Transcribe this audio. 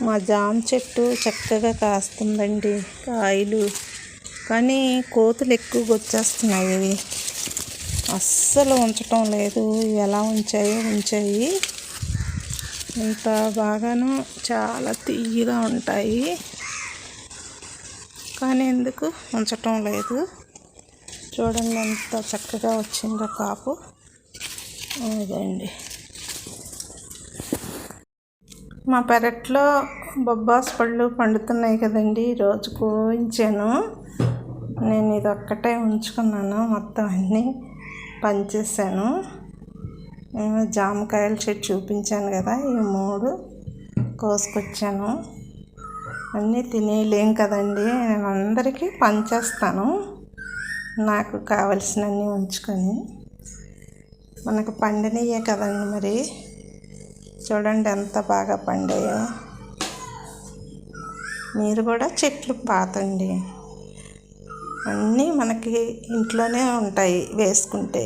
మా జామ చెట్టు చక్కగా కాస్తుందండి కాయలు. కానీ కోతులు ఎక్కువగా వచ్చేస్తున్నాయి. అస్సలు ఉంచటం లేదు. ఎలా ఉంచాయి. ఇంత బాగాను చాలా తీయగా ఉంటాయి. కానీ ఎందుకు ఉంచటం లేదు. చూడండి ఎంత చక్కగా వచ్చిందో కాపు. అదండి మా పెరట్లో బొబ్బాస్ పళ్ళు పండుతున్నాయి కదండి. ఈరోజు కోయించాను. నేను ఇది ఒక్కటే ఉంచుకున్నాను. మొత్తం అన్నీ పంచేసాను. జామకాయల చెట్టు చూపించాను కదా, ఈ 3 కోసుకొచ్చాను. అన్నీ తినేయలేం కదండి. నేను అందరికీ పంచేస్తాను. నాకు కావలసినన్ని ఉంచుకొని. మనకు పండినయే కదండి మరి. చూడండి ఎంత బాగా పండాయో. మీరు కూడా చెట్లు పాతండి. అన్నీ మనకి ఇంట్లోనే ఉంటాయి వేసుకుంటే.